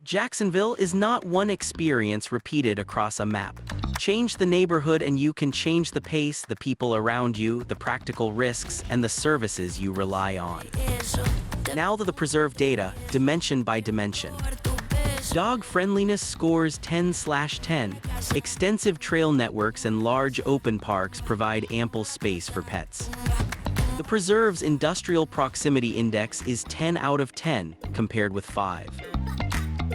Jacksonville is not one experience repeated across a map. Change the neighborhood and you can change the pace, the people around you, the practical risks, and the services you rely on. Now to the preserved data, dimension by dimension. Dog friendliness scores 10/10. Extensive trail networks and large open parks provide ample space for pets. The preserve's industrial proximity index is 10 out of 10, compared with 5.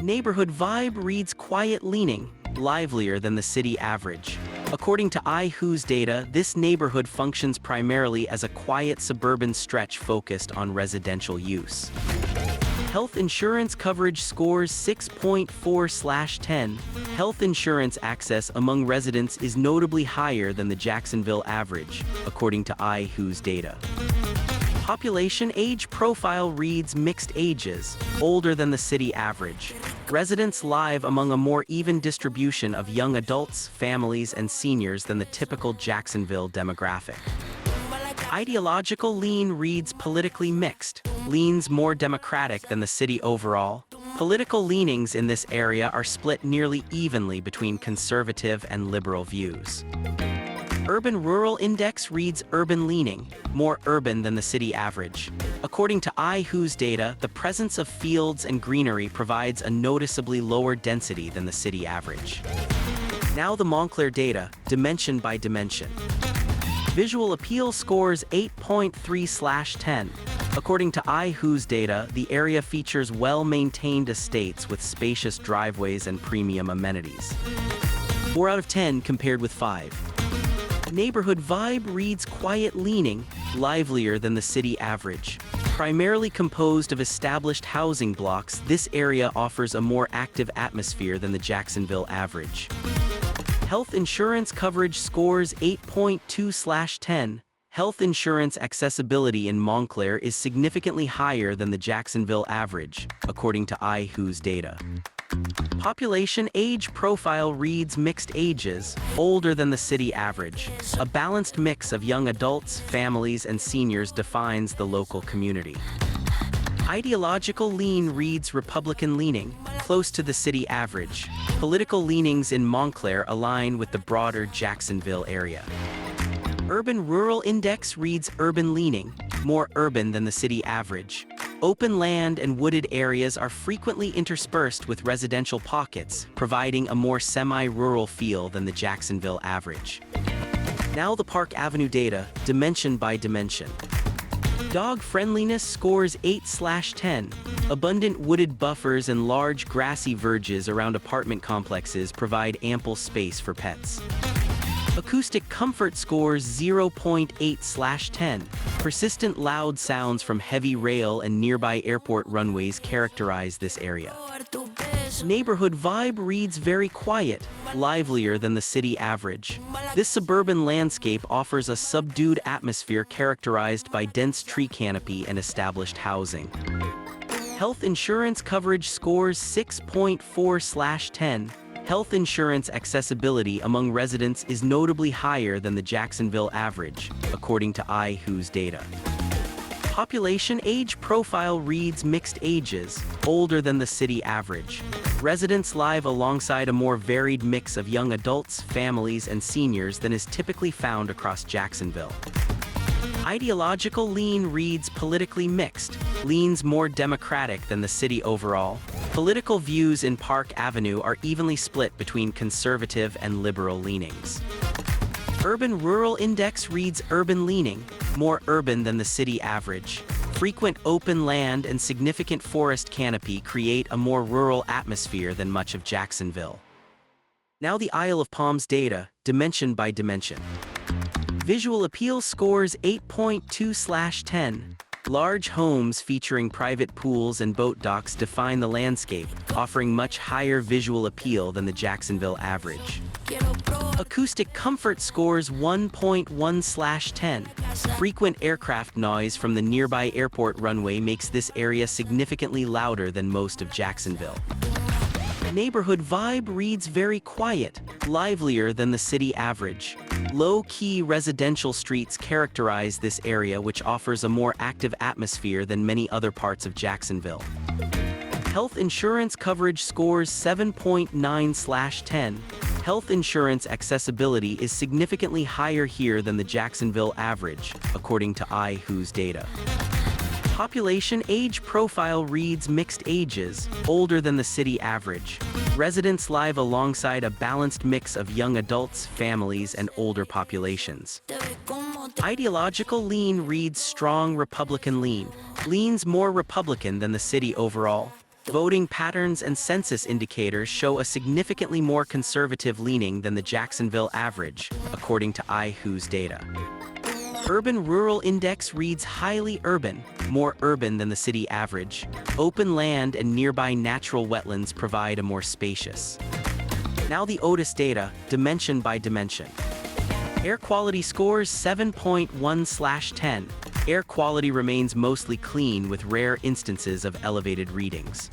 Neighborhood vibe reads quiet leaning, livelier than the city average. According to iHuus data, this neighborhood functions primarily as a quiet suburban stretch focused on residential use. Health insurance coverage scores 6.4/10. Health insurance access among residents is notably higher than the Jacksonville average, according to iHuus data. Population age profile reads mixed ages, older than the city average. Residents live among a more even distribution of young adults, families, and seniors than the typical Jacksonville demographic. Ideological Lean reads politically mixed, leans more democratic than the city overall. Political leanings in this area are split nearly evenly between conservative and liberal views. Urban-rural index reads urban leaning, more urban than the city average. According to iHuus data, the presence of fields and greenery provides a noticeably lower density than the city average. Now the Monclair data, dimension by dimension. Visual appeal scores 8.3/10. According to iHuus data, the area features well-maintained estates with spacious driveways and premium amenities. 4 out of 10 compared with 5. Neighborhood vibe reads quiet leaning, livelier than the city average. Primarily composed of established housing blocks, this area offers a more active atmosphere than the Jacksonville average. Health insurance coverage scores 8.2/10. Health insurance accessibility in Monclair is significantly higher than the Jacksonville average, according to iHuus data. Population age profile reads mixed ages, older than the city average. A balanced mix of young adults, families, and seniors defines the local community. Ideological Lean reads Republican leaning, close to the city average. Political leanings in Monclair align with the broader Jacksonville area. Urban-rural index reads urban leaning, more urban than the city average. Open land and wooded areas are frequently interspersed with residential pockets, providing a more semi-rural feel than the Jacksonville average. Now the Park Avenue data, dimension by dimension. Dog friendliness scores 8/10. Abundant wooded buffers and large grassy verges around apartment complexes provide ample space for pets. Acoustic Comfort scores 0.8/10. Persistent loud sounds from heavy rail and nearby airport runways characterize this area. Neighborhood vibe reads very quiet, livelier than the city average. This suburban landscape offers a subdued atmosphere characterized by dense tree canopy and established housing. Health insurance coverage scores 6.4/10. Health insurance accessibility among residents is notably higher than the Jacksonville average, according to iHuus data. Population age profile reads mixed ages, older than the city average. Residents live alongside a more varied mix of young adults, families, and seniors than is typically found across Jacksonville. Ideological Lean reads politically mixed, leans more democratic than the city overall. Political views in Park Avenue are evenly split between conservative and liberal leanings. Urban-rural index reads urban leaning, more urban than the city average. Frequent open land and significant forest canopy create a more rural atmosphere than much of Jacksonville. Now the Isle of Palms data, dimension by dimension. Visual appeal scores 8.2/10. Large homes featuring private pools and boat docks define the landscape, offering much higher visual appeal than the Jacksonville average. Acoustic Comfort scores 1.1/10. Frequent aircraft noise from the nearby airport runway makes this area significantly louder than most of Jacksonville. Neighborhood vibe reads very quiet, livelier than the city average. Low-key residential streets characterize this area, which offers a more active atmosphere than many other parts of Jacksonville. Health insurance coverage scores 7.9/10. Health insurance accessibility is significantly higher here than the Jacksonville average, according to iHuus data. Population age profile reads mixed ages, older than the city average. Residents live alongside a balanced mix of young adults, families, and older populations. Ideological lean reads strong Republican lean, leans more Republican than the city overall. Voting patterns and census indicators show a significantly more conservative leaning than the Jacksonville average, according to iHuus data. Urban-rural index reads highly urban, more urban than the city average. Open land and nearby natural wetlands provide a more spacious. Now the Otis data, dimension by dimension. Air quality scores 7.1/10. Air quality remains mostly clean with rare instances of elevated readings.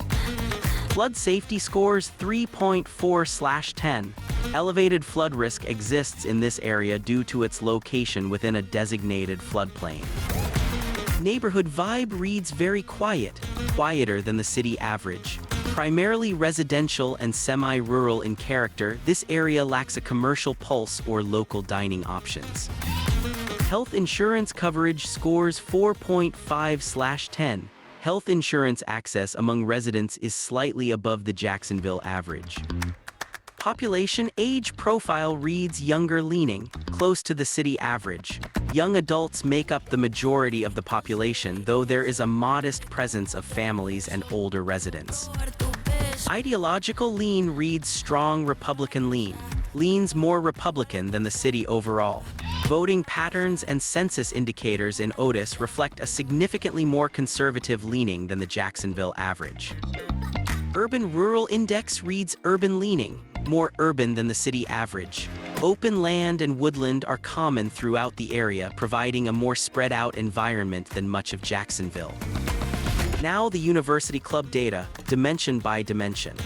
Flood safety scores 3.4/10. Elevated flood risk exists in this area due to its location within a designated floodplain. Neighborhood vibe reads very quiet, quieter than the city average. Primarily residential and semi-rural in character, this area lacks a commercial pulse or local dining options. Health insurance coverage scores 4.5/10. Health insurance access among residents is slightly above the Jacksonville average. Population age profile reads younger leaning, close to the city average. Young adults make up the majority of the population, though there is a modest presence of families and older residents. Ideological lean reads strong Republican lean, leans more Republican than the city overall. Voting patterns and census indicators in Otis reflect a significantly more conservative leaning than the Jacksonville average. Urban-rural index reads urban leaning, more urban than the city average. Open land and woodland are common throughout the area, providing a more spread-out environment than much of Jacksonville. Now the University Club data, dimension by dimension.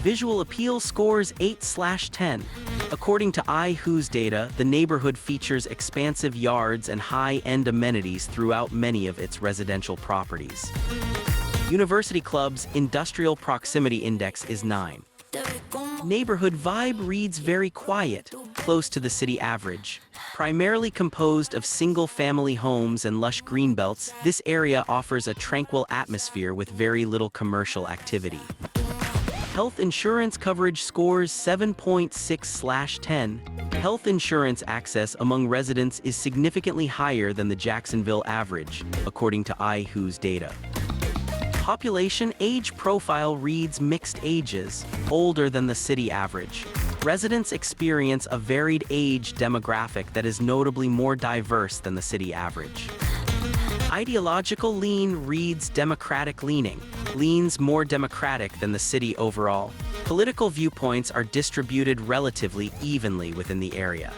Visual appeal scores 8/10. According to iHuus data, the neighborhood features expansive yards and high-end amenities throughout many of its residential properties. University Club's Industrial Proximity Index is 9. Neighborhood vibe reads very quiet, close to the city average. Primarily composed of single-family homes and lush greenbelts, this area offers a tranquil atmosphere with very little commercial activity. Health insurance coverage scores 7.6/10. Health insurance access among residents is significantly higher than the Jacksonville average, according to iHuus data. Population age profile reads mixed ages, older than the city average. Residents experience a varied age demographic that is notably more diverse than the city average. Ideological lean reads democratic leaning, leans more democratic than the city overall. Political viewpoints are distributed relatively evenly within the area.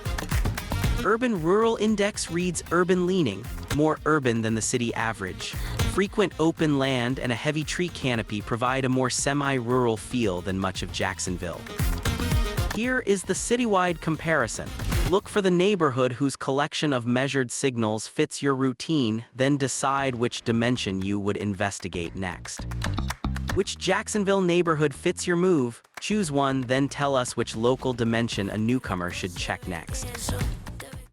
Urban-rural index reads urban leaning, more urban than the city average. Frequent open land and a heavy tree canopy provide a more semi-rural feel than much of Jacksonville. Here is the citywide comparison. Look for the neighborhood whose collection of measured signals fits your routine, then decide which dimension you would investigate next. Which Jacksonville neighborhood fits your move? Choose one, then tell us which local dimension a newcomer should check next.